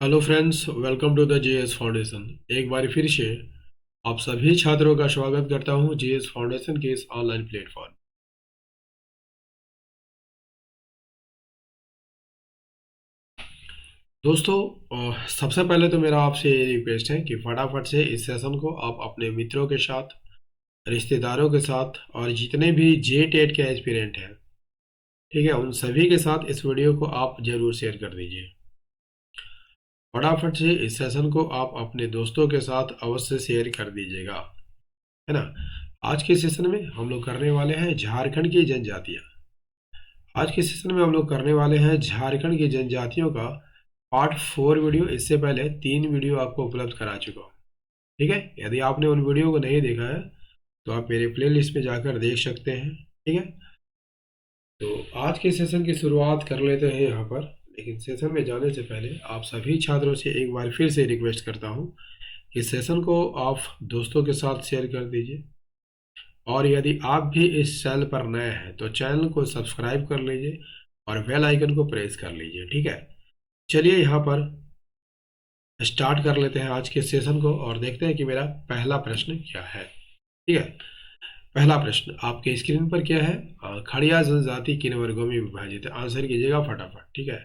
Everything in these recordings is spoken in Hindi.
Hello friends, welcome to the GS foundation. एक बार फिर से आप सभी छात्रों का स्वागत करता हूं जीएस फाउंडेशन के इस ऑनलाइन प्लेटफॉर्म। दोस्तों, सबसे पहले तो मेरा आपसे ये रिक्वेस्ट है कि फटाफट से इस सेशन को आप अपने मित्रों के साथ, रिश्तेदारों के साथ और जितने भी जे टेट के एस्पिरेंट हैं, ठीक है, उन सभी के साथ इस वीडियो को आप जरूर शेयर कर दीजिए। फटाफट से इस सेशन को आप अपने दोस्तों के साथ अवश्य शेयर कर दीजिएगा, है ना। आज के सेशन में हम लोग करने वाले हैं झारखंड की जनजातियां। आज के सेशन में हम लोग करने वाले हैं झारखंड की जनजातियों का पार्ट 4 वीडियो। इससे पहले 3 वीडियो आपको उपलब्ध करा चुका हूँ, ठीक है। यदि आपने उन वीडियो को नहीं देखा है तो आप मेरे प्ले लिस्ट में जाकर देख सकते हैं, ठीक है। तो आज के सेशन की शुरुआत कर लेते हैं यहाँ पर। लेकिन सेशन में जाने से पहले आप सभी छात्रों से एक बार फिर से रिक्वेस्ट करता हूँ कि सेशन को आप दोस्तों के साथ शेयर कर दीजिए। और यदि आप भी इस चैनल पर नए हैं तो चैनल को सब्सक्राइब कर लीजिए और बेल आइकन को प्रेस कर लीजिए, ठीक है। चलिए यहाँ पर स्टार्ट कर लेते हैं आज के सेशन को और देखते हैं कि मेरा पहला प्रश्न क्या है, ठीक है। पहला प्रश्न आपके स्क्रीन पर क्या है? खड़िया जनजाति किन वर्गों में विभाजित है? आंसर कीजिएगा फटाफट, ठीक है।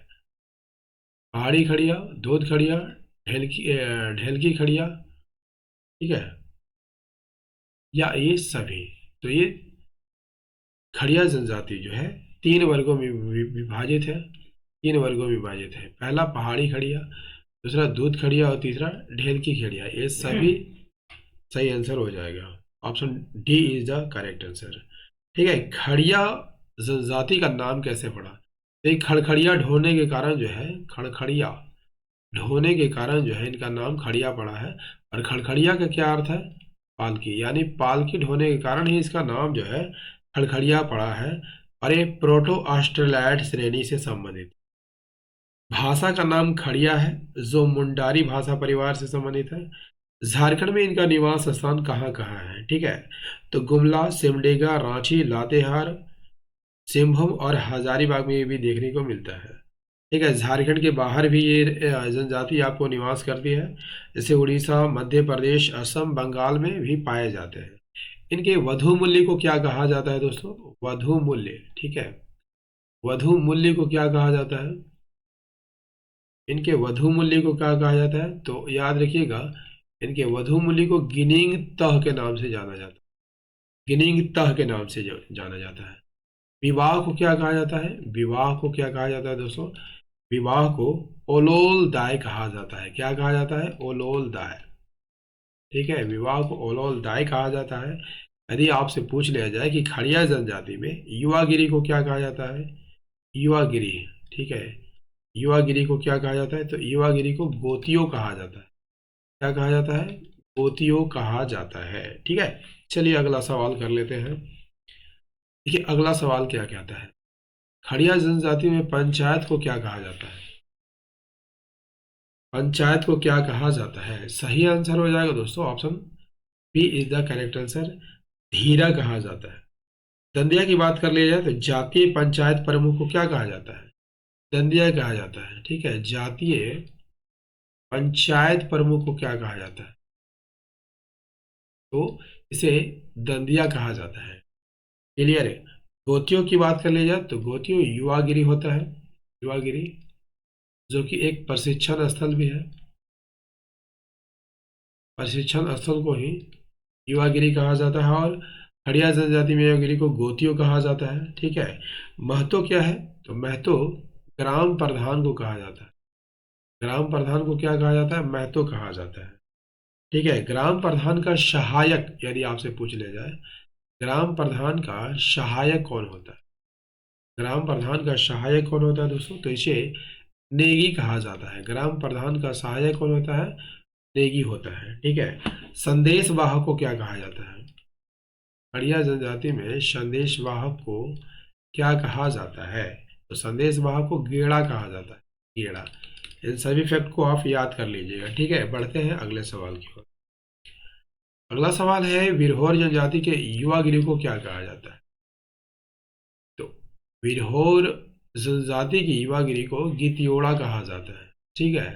पहाड़ी खड़िया, दूध खड़िया, ढेलकी खड़िया, ठीक है, या ये सभी। तो ये खड़िया जनजाति जो है 3 वर्गों में विभाजित है। 3 वर्गों में विभाजित है। पहला पहाड़ी खड़िया, दूसरा दूध खड़िया और तीसरा ढेलकी खड़िया। ये सभी सही आंसर हो जाएगा। Option D is the correct answer, ठीक है। खड़िया जनजाति का नाम कैसे पड़ा? तो खड़खड़िया ढोने के कारण जो है, खड़खड़िया ढोने के कारण जो है इनका नाम खड़िया पड़ा है। और खड़खड़िया का क्या अर्थ है? पालकी, यानी पालकी ढोने के कारण ही इसका नाम जो है खड़खड़िया पड़ा है। और ये प्रोटो ऑस्ट्रेलाइड श्रेणी से संबंधित भाषा का नाम खड़िया है, जो मुंडारी भाषा परिवार से संबंधित है। झारखंड में इनका निवास स्थान कहाँ कहाँ है, ठीक है। तो गुमला, सिमडेगा, रांची, लातेहार, सिंहभूम और हजारीबाग में ये भी देखने को मिलता है, ठीक है। झारखंड के बाहर भी ये जनजाति आपको निवास करती है, जैसे उड़ीसा, मध्य प्रदेश, असम, बंगाल में भी पाए जाते हैं। इनके वधु मूल्य को क्या कहा जाता है दोस्तों? वधु मूल्य, ठीक है। वधु मूल्य को क्या कहा जाता है? इनके वधु मूल्य को क्या कहा जाता है? तो याद रखिएगा, इनके वधु मूल्य को गिनिंग तह के नाम से जाना जाता है। गिनिंग तह के नाम से जाना जाता है। विवाह को क्या कहा जाता है? विवाह को क्या कहा जाता है दोस्तों? विवाह को ओलोल दाय कहा जाता है। क्या कहा जाता है? ओलोल दाय, ठीक है। विवाह को ओलोल दाय कहा जाता है। यदि आपसे पूछ लिया जाए कि खड़िया जनजाति में युवागिरी को क्या कहा जाता है? युवागिरी, ठीक है। युवागिरी को क्या कहा जाता है? तो युवागिरी को गोतियों कहा जाता है। क्या कहा जाता है? गोतियों कहा जाता है, ठीक है। चलिए अगला सवाल कर लेते हैं। देखिए अगला सवाल क्या कहता है? खड़िया जनजाति में पंचायत को क्या कहा जाता है? पंचायत को क्या कहा जाता है? सही आंसर हो जाएगा दोस्तों option B is the correct answer, धीरा कहा जाता है। दंदिया की बात कर लिया जाए तो जातीय पंचायत प्रमुख को क्या कहा जाता है? दंदिया कहा जाता है, ठीक है। जातीय पंचायत प्रमुख को क्या कहा जाता है? तो इसे दंदिया कहा जाता है, क्लियर है। गोतियों की बात कर ली जाए तो गोतियों युवागिरी होता है, युवागिरी, जो कि एक प्रशिक्षण स्थल भी है। प्रशिक्षण स्थल को ही युवागिरी कहा जाता है। और खड़िया जनजाति में युवागिरी को गोतियों कहा जाता है, ठीक है। महतो क्या है? तो महतो ग्राम प्रधान को कहा जाता है। ग्राम प्रधान को क्या कहा जाता है? महतो कहा जाता है, ठीक है। ग्राम प्रधान का सहायक यदि आपसे पूछ लिया जाए, ग्राम प्रधान का सहायक कौन होता है? ग्राम प्रधान का सहायक कौन होता है दोस्तों? तो इसे नेगी कहा जाता है। ग्राम प्रधान का सहायक कौन होता है? नेगी होता है, ठीक है। संदेश वाहक को क्या कहा जाता है? खड़िया जनजाति में संदेश वाहक को क्या कहा जाता है? तो संदेश वाहक को गेड़ा कहा जाता है, गेड़ा। इन सभी फैक्ट को आप याद कर लीजिएगा, ठीक है। बढ़ते हैं अगले सवाल की ओर। अगला सवाल है, विरहोर जनजाति के युवा गिरोह को क्या कहा जाता है? तो विरहोर जनजाति की युवा गिरी को गीतियोड़ा कहा जाता है, ठीक है।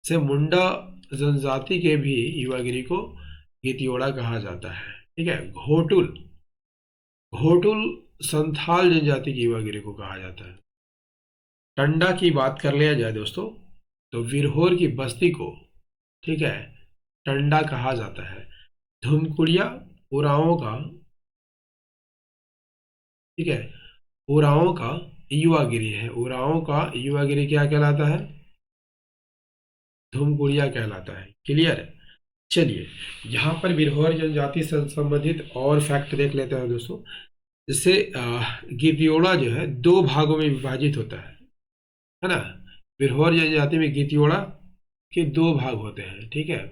से मुंडा जनजाति के भी युवागिरी को गीतियोड़ा कहा जाता है। ठीक है। घोटुल, घोटुल संथाल जनजाति की युवागिरी को कहा जाता है। टंडा की बात कर लिया जाए दोस्तों, तो विरहोर की बस्ती को, ठीक है, टंडा कहा जाता है। धुमकुड़िया उरांव का, ठीक है, उरांव का युवागिरी है। उरांव का युवागिरी क्या कहलाता है? धुमकुड़िया कहलाता है। क्लियर है। चलिए, यहाँ पर बिरहोर जनजाति से संबंधित और फैक्ट देख लेते हैं दोस्तों। जिससे गीतियोड़ा जो है दो भागों में विभाजित होता है ना। बिरहोर जनजाति में गीतियोड़ा के दो भाग होते हैं। ठीक है।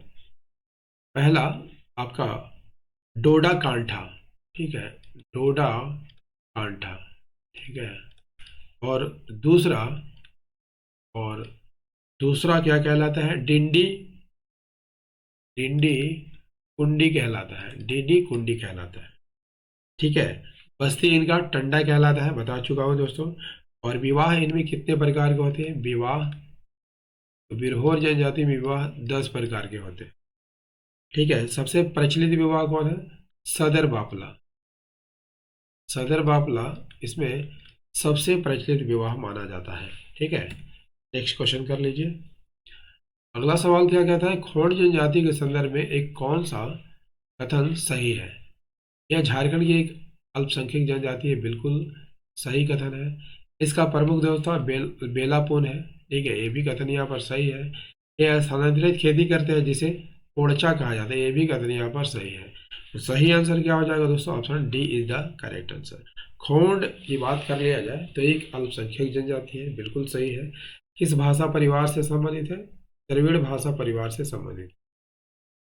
पहला आपका डोडा कांठा, ठीक है, डोडा कांठा, ठीक है, और दूसरा और दूसरा क्या कहलाता है? डिंडी, डिंडी कुंडी कहलाता है। डिंडी कुंडी कहलाता है। ठीक है। बस्ती इनका टंडा कहलाता है, बता चुका हूं दोस्तों। और विवाह इनमें कितने प्रकार के होते हैं? विवाह, तो बिरहोर जनजाति में विवाह 10 प्रकार के होते हैं। ठीक है। सबसे प्रचलित विवाह कौन है? सदर बापला। सदर बापला इसमें सबसे प्रचलित विवाह माना जाता है। ठीक है। नेक्स्ट क्वेश्चन कर लीजिए। अगला सवाल क्या कहता है? खोंड जनजाति के संदर्भ में एक कौन सा कथन सही है? यह झारखंड की एक अल्पसंख्यक जनजाति है, बिल्कुल सही कथन है। इसका प्रमुख देवता बेलापुन है। ठीक है, ये भी कथन यहाँ पर सही है। ये स्थानांतरित खेती करते हैं जिसे कोड़चा कहा जाता है, ये भी कथन यहाँ पर सही है। तो सही आंसर क्या हो जाएगा दोस्तों? Option D is the correct answer. Khond की बात कर लिया जाए तो एक अल्पसंख्यक जनजाति है, बिल्कुल सही है। किस भाषा परिवार से संबंधित है? द्रविड़ भाषा परिवार से संबंधित।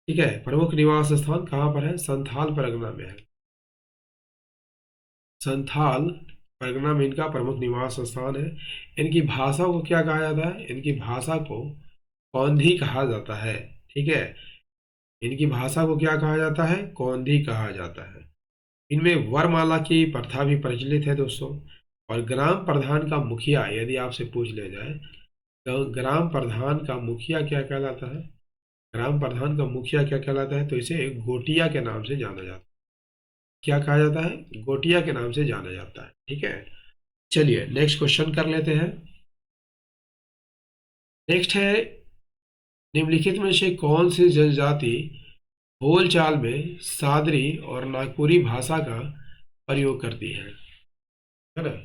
ठीक है। प्रमुख निवास स्थान कहाँ पर है? संथाल परगना में है। संथाल परगना में इनका प्रमुख निवास स्थान है। इनकी भाषा को क्या कहा जाता है? इनकी भाषा को कौंधी कहा जाता है। ठीक है। इनकी भाषा को क्या कहा जाता है? कौंधी कहा जाता है। इनमें वरमाला की प्रथा भी प्रचलित है दोस्तों। और ग्राम प्रधान का मुखिया यदि आपसे पूछ लिया जाए तो ग्राम प्रधान का मुखिया क्या कहलाता है? ग्राम प्रधान का मुखिया क्या कहलाता है? तो इसे गोटिया के नाम से जाना जाता है। क्या कहा जाता है? गोटिया के नाम से जाना जाता है। ठीक है। चलिए नेक्स्ट क्वेश्चन कर लेते हैं। नेक्स्ट है, निम्नलिखित में से कौन सी जनजाति बोलचाल में सादरी और नागपुरी भाषा का प्रयोग करती है ना?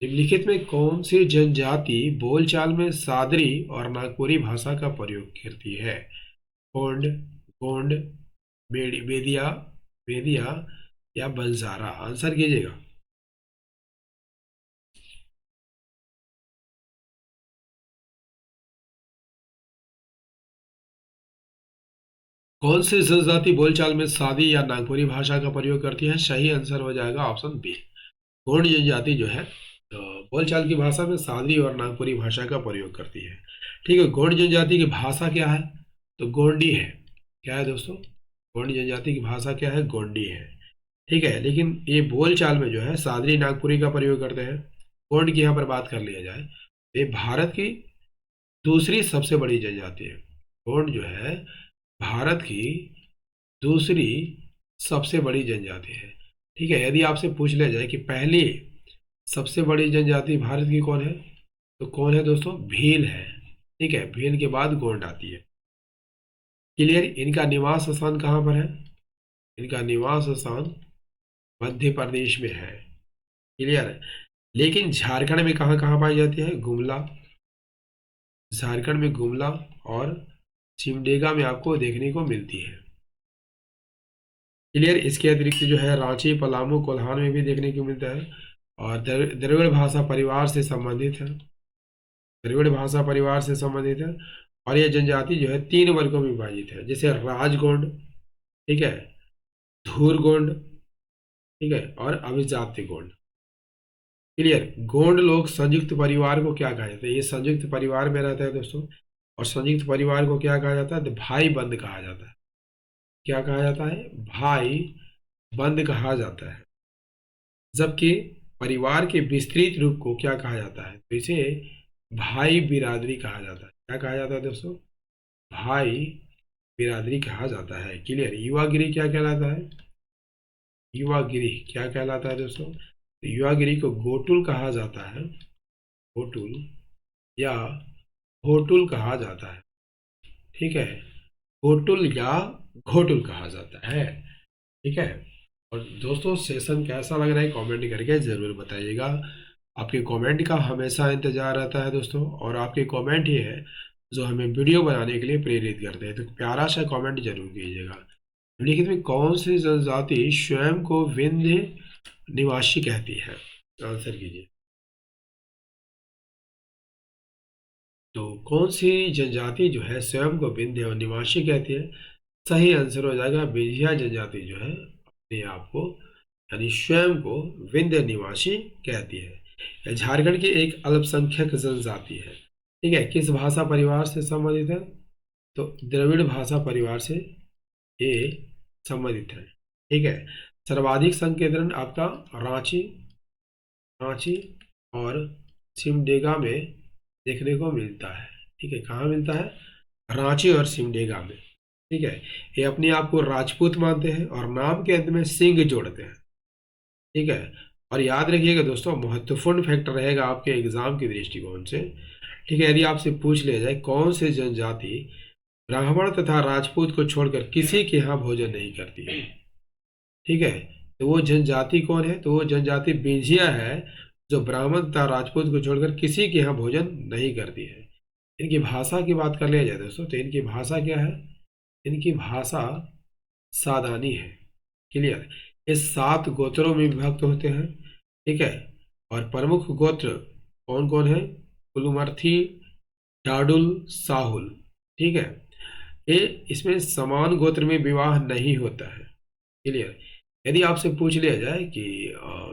निम्नलिखित में कौन सी जनजाति बोलचाल में सादरी और नागपुरी भाषा का प्रयोग करती है? गोंड, गोंड, बेदिया, बेदिया या बंजारा? आंसर कीजिएगा। कौन सी जनजाति बोलचाल में सादी या नागपुरी भाषा का प्रयोग करती है? सही आंसर हो जाएगा ऑप्शन बी। गोंड जनजाति जो है तो बोलचाल की भाषा में सादरी और नागपुरी भाषा का प्रयोग करती है। ठीक है। गोंड जनजाति की भाषा क्या है? तो गोंडी है। क्या है दोस्तों? गोंड जनजाति की भाषा क्या है? गोंडी है। ठीक है। लेकिन ये बोलचाल में जो है सादरी नागपुरी का प्रयोग करते हैं। गोंड की यहाँ पर बात कर लिया जाए, ये भारत की दूसरी सबसे बड़ी जनजाति है। गोंड जो है भारत की दूसरी सबसे बड़ी जनजाति है। ठीक है। यदि आपसे पूछ लिया जाए कि पहली सबसे बड़ी जनजाति भारत की कौन है, तो कौन है दोस्तों? भील है। ठीक है। भील के बाद गोंड आती है। क्लियर। इनका निवास स्थान कहाँ पर है? इनका निवास स्थान मध्य प्रदेश में है। क्लियर है। लेकिन झारखंड में कहाँ कहाँ पाई जाती है? गुमला, झारखंड में गुमला और सिमडेगा में आपको देखने को मिलती है। क्लियर। इसके अतिरिक्त जो है रांची, पलामू, कोल्हान में भी देखने को मिलता है। और द्रविड़ भाषा परिवार से संबंधित है। द्रविड़ भाषा परिवार से संबंधित है। और यह जनजाति जो है 3 वर्गों में विभाजित है, जैसे राजगोंड, ठीक है, धूरगोंड, ठीक है, और अभिजात्य गोंड। क्लियर। गोंड लोग संयुक्त परिवार को क्या कहा जाता है? ये संयुक्त परिवार में रहता है दोस्तों। और संयुक्त परिवार को क्या कहा जाता है? तो भाई बंद कहा जाता है। क्या कहा जाता है? भाई बंद कहा जाता है। जबकि परिवार के विस्तृत रूप को क्या कहा जाता है? तो इसे भाई बिरादरी कहा जाता है। क्या कहा जाता है दोस्तों? भाई बिरादरी कहा जाता है। क्लियर। युवागिरी क्या कहलाता है? युवागिरी क्या कहलाता है दोस्तों? युवागिरी को गोटुल कहा जाता है, गोटुल या होटुल कहा जाता है। ठीक है, होटुल या घोटुल कहा जाता है। ठीक है। और दोस्तों सेशन कैसा लग रहा है कमेंट करके ज़रूर बताइएगा। आपके कमेंट का हमेशा इंतजार रहता है दोस्तों, और आपके कमेंट ही है जो हमें वीडियो बनाने के लिए प्रेरित करते हैं। तो प्यारा सा कमेंट जरूर कीजिएगा। निम्नलिखित में कौन सी जनजाति स्वयं को विंध्य निवासी कहती है? आंसर कीजिए। तो कौन सी जनजाति जो है स्वयं को विंध्य और निवासी कहती है? सही आंसर हो जाएगा विंध्या जनजाति जो है अपने आप को यानी स्वयं को विंध्य निवासी कहती है। यह झारखंड की एक अल्पसंख्यक जनजाति है। ठीक है, किस भाषा परिवार से संबंधित है? तो द्रविड़ भाषा परिवार से ये संबंधित है। ठीक है। सर्वाधिक संकेंद्रण आपका रांची रांची और सिमडेगा में देखने को मिलता है। ठीक है, कहाँ मिलता है? रांची और सिमडेगा में। ठीक है, ये अपने आप को राजपूत मानते हैं और नाम के अंत में सिंह जोड़ते हैं। ठीक है, और याद रखिएगा दोस्तों महत्वपूर्ण फैक्टर रहेगा आपके एग्जाम के दृष्टिकोण से। ठीक है, यदि आपसे पूछ लिया जाए कौन से जनजाति ब्राह्मण तथा राजपूत को छोड़कर किसी के यहाँ भोजन नहीं करती है, ठीक है, तो वो जनजाति कौन है? तो वो जनजाति बिंझिया है जो ब्राह्मण तथा राजपूत को छोड़कर किसी के यहाँ भोजन नहीं करती है। इनकी भाषा की बात कर लिया जाए दोस्तों तो इनकी भाषा क्या है? इनकी भाषा सादानी है। क्लियर। ये 7 गोत्रों में विभक्त होते हैं। ठीक है, और प्रमुख गोत्र कौन कौन है? कुलमर्थी, डाडुल, साहुल। ठीक है, ये इसमें समान गोत्र में विवाह नहीं होता है। क्लियर। यदि आपसे पूछ लिया जाए कि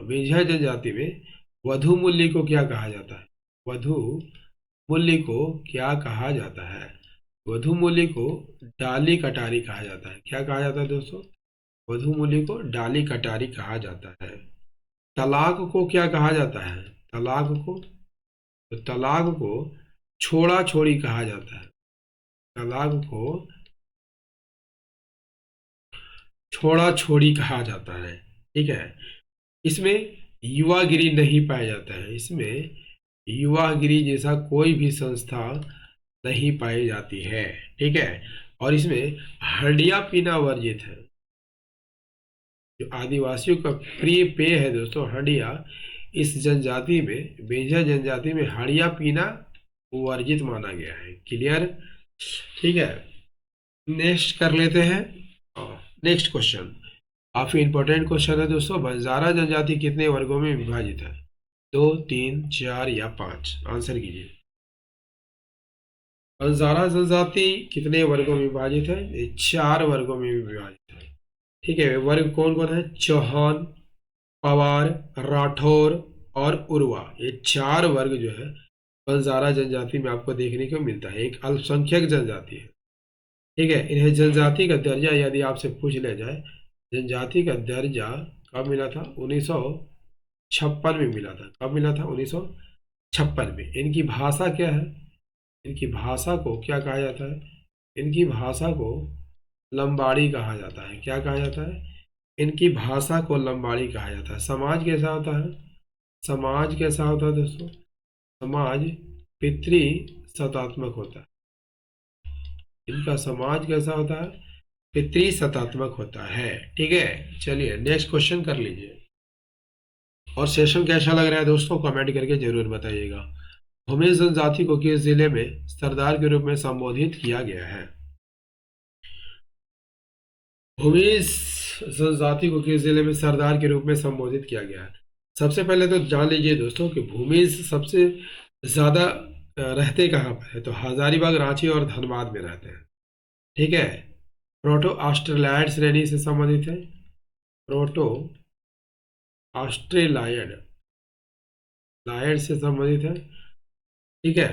मेझा जनजाति में वधु मूल्य को क्या कहा जाता है? वधु मूल्य को क्या कहा जाता है? वधु मूल्य को डाली कटारी कहा जाता है। क्या कहा जाता है दोस्तों? वधु मूल्य को डाली कटारी कहा जाता है। तलाक को क्या कहा जाता है? तलाक को, तो तलाक को छोड़ा छोड़ी कहा जाता है। तलाक को छोड़ा छोड़ी कहा जाता है। ठीक है, इसमें युवागिरी नहीं पाया जाता है। इसमें युवागिरी जैसा कोई भी संस्था नहीं पाई जाती है। ठीक है, और इसमें हंडिया पीना वर्जित है। जो आदिवासियों का प्रिय पेय है दोस्तों हंडिया, इस जनजाति में बेंजा जनजाति में हंडिया पीना वर्जित माना गया है। क्लियर। ठीक है, नेक्स्ट कर लेते हैं। नेक्स्ट क्वेश्चन काफी इंपॉर्टेंट क्वेश्चन है दोस्तों। बंजारा जनजाति कितने वर्गों में विभाजित है? 2, 3, 4 या 5? आंसर कीजिए। बंजारा जनजाति कितने वर्गों में विभाजित है? ये 4 वर्गों में विभाजित है। ठीक है, वर्ग कौन कौन है? चौहान, पवार, राठौर और उर्वा। ये 4 वर्ग जो है बंजारा जनजाति में आपको देखने को मिलता है। एक अल्पसंख्यक जनजाति है। ठीक है, इन्हें जनजाति का दर्जा यदि आपसे पूछ लिया जाए, जनजाति का दर्जा कब मिला था? 1956 में मिला था। कब मिला था? 1956 में। इनकी भाषा क्या है? इनकी भाषा को क्या कहा जाता है? इनकी भाषा को लंबाड़ी कहा जाता है। क्या कहा जाता है? इनकी भाषा को लंबाड़ी कहा जाता है। समाज कैसा होता है? समाज कैसा होता है दोस्तों? समाज पितृ सत्तात्मक होता है। इनका समाज कैसा होता है? पितृ सत्तात्मक होता है। ठीक है, चलिए नेक्स्ट क्वेश्चन कर लीजिए। और सेशन कैसा लग रहा है दोस्तों कमेंट करके जरूर बताइएगा। भूमिज जनजाति को किस जिले में सरदार के रूप में संबोधित किया गया है? भूमिज जनजाति को किस जिले में सरदार के रूप में संबोधित किया गया है? सबसे पहले तो जान लीजिए दोस्तों कि भूमिज सबसे ज्यादा रहते कहाँ पर है? तो हजारीबाग, रांची और धनबाद में रहते हैं। ठीक है, प्रोटो ऑस्ट्रेलाइड श्रेणी से संबंधित है। प्रोटो ऑस्ट्रेलाइड लायड से संबंधित है। ठीक है,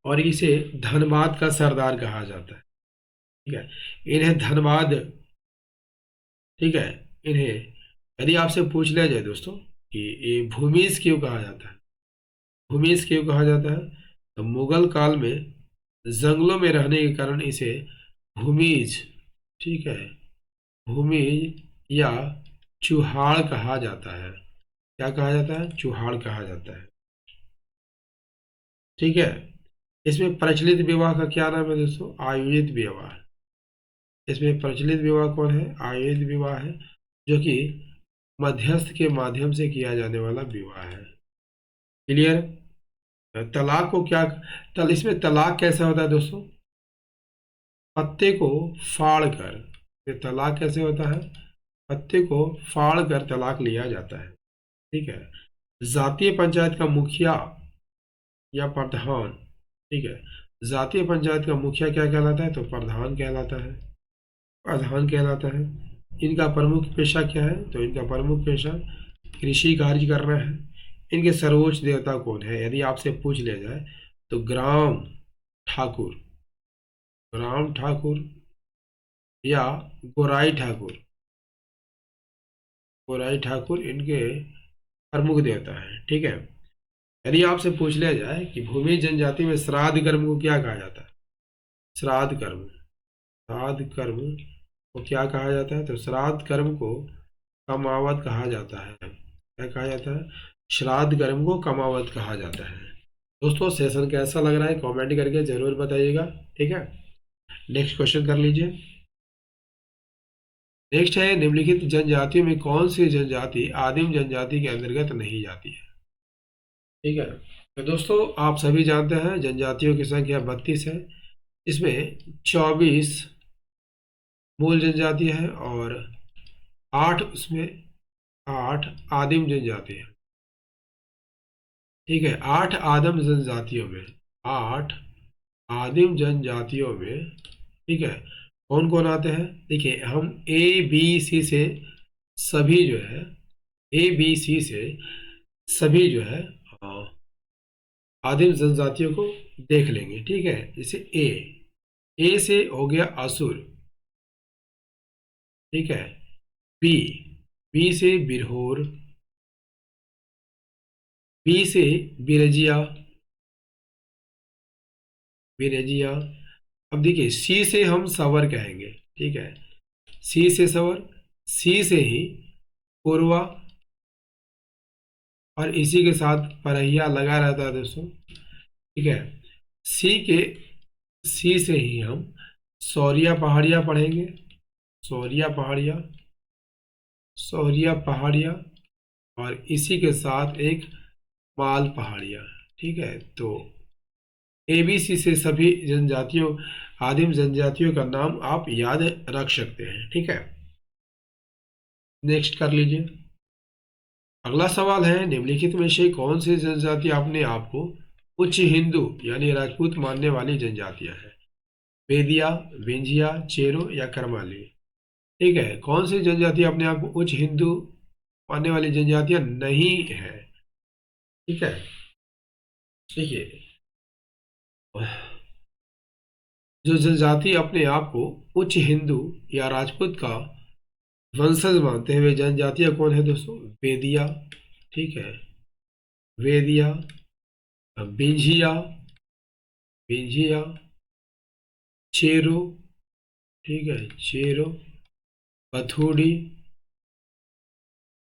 और इसे धनबाद का सरदार कहा जाता है। ठीक है, इन्हें धनबाद, ठीक है, इन्हें यदि आपसे पूछ लिया जाए दोस्तों कि ये भूमिज क्यों कहा जाता है, भूमिज क्यों कहा जाता है, तो मुगल काल में जंगलों में रहने के कारण इसे भूमिज, ठीक है, भूमिज या चूहाड़ कहा जाता है। क्या कहा जाता है? चूहाड़ कहा जाता है। ठीक है। इसमें प्रचलित विवाह का क्या नाम है दोस्तों? आयोजित विवाह। इसमें प्रचलित विवाह कौन है? आयोजित विवाह है, जो कि मध्यस्थ के माध्यम से किया जाने वाला विवाह है। क्लियर? तलाक को क्या इसमें तलाक कैसा होता है दोस्तों? पत्ते को फाड़ कर, ये तलाक कैसे होता है? पत्ते को फाड़ कर तलाक लिया जाता है। ठीक है। जातीय पंचायत का मुखिया या प्रधान, ठीक है, जातीय पंचायत का मुखिया क्या कहलाता है? तो प्रधान कहलाता है, प्रधान कहलाता है। इनका प्रमुख पेशा क्या है? तो इनका प्रमुख पेशा कृषि कार्य करना है। इनके सर्वोच्च देवता कौन है? यदि आपसे पूछ लिया जाए तो ग्राम ठाकुर, ग्राम ठाकुर या गोराई ठाकुर, गोराई ठाकुर इनके प्रमुख देवता है। ठीक है। यदि आपसे पूछ लिया जाए कि भूमि जनजाति में श्राद्ध कर्म को क्या कहा जाता है? श्राद्ध कर्म, श्राद्ध कर्म को क्या कहा जाता है? तो श्राद्ध कर्म को कमावत कहा जाता है। क्या कहा जाता है? श्राद्ध कर्म को कमावत कहा जाता है। दोस्तों सेशन कैसा लग रहा है कमेंट करके जरूर बताइएगा। ठीक है। नेक्स्ट क्वेश्चन कर लीजिए। नेक्स्ट है, निम्नलिखित जनजातियों में कौन सी जनजाति आदिम जनजाति के अंतर्गत नहीं जाती है? ठीक है। तो दोस्तों आप सभी जानते हैं जनजातियों की संख्या 32 है। इसमें 24 मूल जनजाति है और 8 उसमें 8 आदिम जनजाति है। ठीक है। 8 आदिम जनजातियों में, 8 आदिम जनजातियों में, ठीक है, कौन कौन आते हैं? देखिए हम ABC से सभी जो है, ABC से सभी जो है आदिम जनजातियों को देख लेंगे। ठीक है। जैसे ए से हो गया असुर, ठीक है, बी से बिरहोर, बी से बिरजिया, बिरजिया। अब देखिए सी से हम सवर कहेंगे। ठीक है। सी से सवर, सी से ही पूर्वा, और इसी के साथ परहिया लगा रहता है दोस्तों। ठीक है। सी से ही हम सौरिया पहाड़िया पढ़ेंगे, सौरिया पहाड़िया, सौरिया पहाड़िया, और इसी के साथ एक माल पहाड़िया। ठीक है। तो ABC से सभी जनजातियों, आदिम जनजातियों का नाम आप याद रख सकते हैं। ठीक है। नेक्स्ट कर लीजिए। अगला सवाल है, निम्नलिखित में से कौन सी जनजाति अपने आप को उच्च हिंदू यानी राजपूत मानने वाली जनजातियां हैं? बेदिया, विंजिया, चेरो या करमाली? ठीक है। कौन सी जनजाति अपने आप को उच्च हिंदू मानने वाली जनजातियां नहीं है? ठीक है। देखिए जो जनजाति अपने आप को उच्च हिंदू या राजपूत का वंशज मानते हैं वे जनजातियां कौन है दोस्तों? वेदिया, ठीक है, वेदिया, बिंझिया, बिंझिया, चेरो, ठीक है, चेरो, पथुड़ी,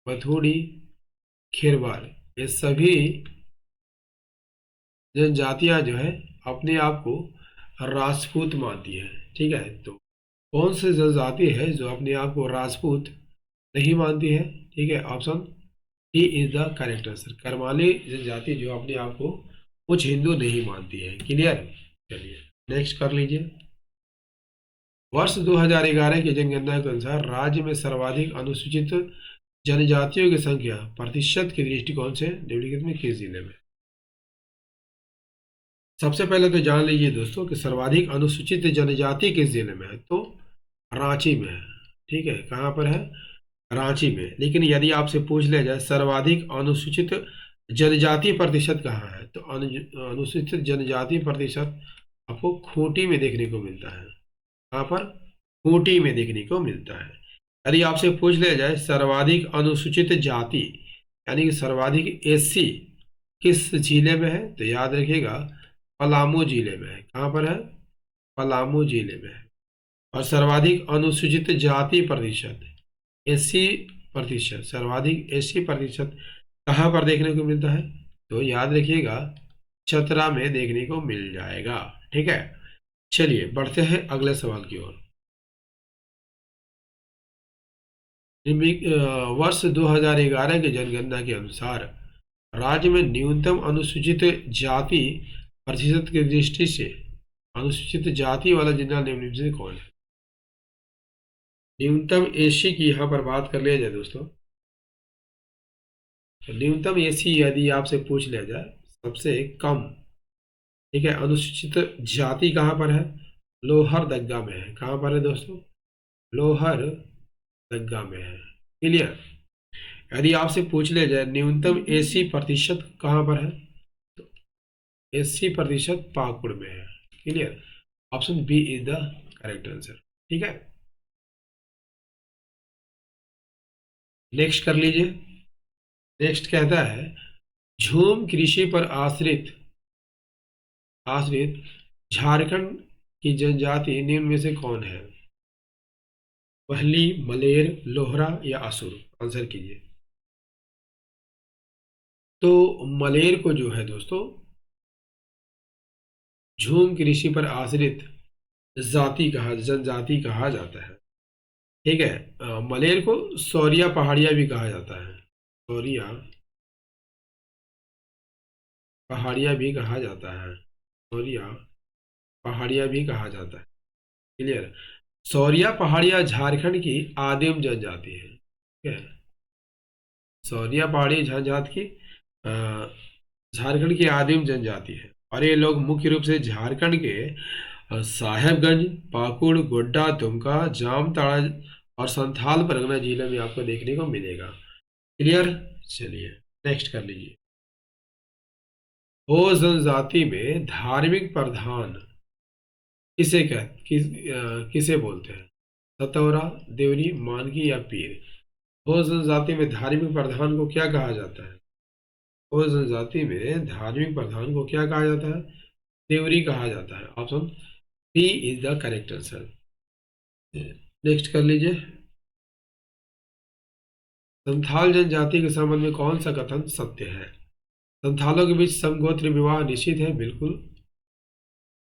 पथुड़ी, खिरवार। ये सभी जनजातियां जो है अपने आप को राजपूत मानती है। ठीक है। तो कौन सी जनजाति है जो अपने आप को राजपूत नहीं मानती है? ठीक है। Option D is the correct answer. Karmali जनजाति जो अपने आप को कुछ हिंदू नहीं मानती है। क्लियर? चलिए नेक्स्ट कर लीजिए। वर्ष 2011 की जनगणना के अनुसार राज्य में सर्वाधिक अनुसूचित जनजातियों की संख्या प्रतिशत के दृष्टिकोण से निम्नलिखित में किस जिले में? सबसे पहले तो जान लीजिए दोस्तों कि सर्वाधिक अनुसूचित जनजाति किस जिले में है? तो रांची में है। ठीक है। कहाँ पर है? रांची में। लेकिन यदि आपसे पूछ लिया जाए सर्वाधिक अनुसूचित जनजाति प्रतिशत कहाँ है, तो अनुसूचित जनजाति प्रतिशत आपको खूंटी में देखने को मिलता है। कहाँ पर? खूंटी में देखने को मिलता है। यदि आपसे पूछ लिया जाए सर्वाधिक अनुसूचित जाति यानी कि सर्वाधिक SC किस जिले में है, तो याद रखिएगा पलामू जिले में है। कहाँ पर है? पलामू जिले में है। और सर्वाधिक अनुसूचित जाति प्रतिशत, एससी प्रतिशत, सर्वाधिक एससी प्रतिशत कहाँ पर देखने को मिलता है? तो याद रखिएगा, चतरा में देखने को मिल जाएगा। ठीक है, चलिए बढ़ते हैं अगले सवाल की ओर। वर्ष 2011 की जनगणना के अनुसार राज्य में न्यूनतम अनुसूचित जाति प्रतिशत की दृष्टि से अनुसूचित जाति वाला जिला निम्नलिखित में से कौन है? न्यूनतम एसी की यहाँ पर बात कर लिया जाए दोस्तों, तो न्यूनतम एसी यदि आपसे पूछ लिया जाए सबसे कम, ठीक है, अनुसूचित जाति कहाँ पर है? लोहरदग्गा में है। कहाँ पर है दोस्तों? लोहरदग्गा में है। क्लियर? यदि आपसे पूछ लिया जाए न्यूनतम एसी प्रतिशत कहाँ पर है, तो एसी प्रतिशत पाकुड़ में है। Clear? Option B is the correct answer. ठीक है, नेक्स्ट कर लीजिए। नेक्स्ट कहता है झूम कृषि पर आश्रित आश्रित झारखंड की जनजाति निम्न में से कौन है? पहली, मलेर, लोहरा या असुर? आंसर कीजिए। तो मलेर को जो है दोस्तों झूम कृषि पर आश्रित जनजाति कहा जाता है। ठीक है, मलेर को सौरिया पहाड़िया भी कहा जाता है। सौरिया पहाड़िया भी कहा जाता है। सौरिया पहाड़िया भी कहा जाता है। क्लियर? सौरिया पहाड़िया झारखंड की आदिम जनजाति है। ठीक है, सौरिया पहाड़ी जनजाति की झारखंड की आदिम जनजाति है। और ये लोग मुख्य रूप से झारखंड के साहेबगंज, पाकुड़, गोड्डा, दुमका, जामताड़ा और संथाल परगना जिले में आपको देखने को मिलेगा। क्लियर? चलिए नेक्स्ट कर लीजिए। हो जनजाति में धार्मिक प्रधान किसे बोलते हैं? सतौरा, देवरी, मानकी या पीर? हो जनजाति में धार्मिक प्रधान को क्या कहा जाता है? हो जनजाति में धार्मिक प्रधान को क्या कहा जाता है? देवरी कहा जाता है। Option B is the correct answer. Next कर लीजिए। संथाल जनजाति के संबंध में कौन सा कथन सत्य है? संथालों के बीच समगोत्र विवाह निश्चित है, बिल्कुल।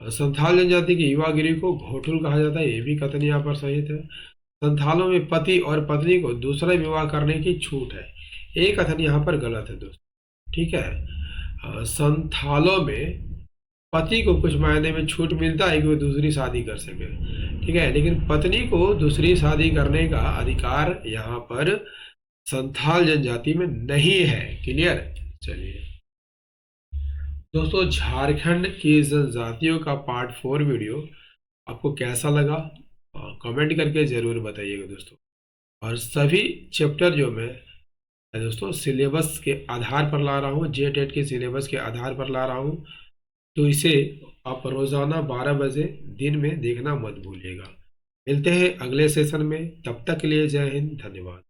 संथाल जनजाति की युवा गिरी को घोटुल कहा जाता है, ये भी कथन यहाँ पर सही है। संथालों में पति और पत्नी को दूसरा विवाह करने की छूट है, ये कथन यहाँ पर गलत है दोस्तों। ठीक है, संथालों में पति को कुछ मायने में छूट मिलता है कि वो दूसरी शादी कर सके, ठीक है, लेकिन पत्नी को दूसरी शादी करने का अधिकार यहाँ पर संथाल जनजाति में नहीं है। क्लियर? चलिए दोस्तों, झारखंड की जनजातियों का पार्ट 4 वीडियो आपको कैसा लगा कमेंट करके ज़रूर बताइएगा दोस्तों। और सभी चैप्टर जो मैं दोस्तों सिलेबस के आधार पर ला रहा हूँ, JTET के सिलेबस के आधार पर ला रहा हूँ, तो इसे आप रोज़ाना 12 बजे दिन में देखना मत भूलिएगा। मिलते हैं अगले सेशन में, तब तक के लिए जय हिंद, धन्यवाद।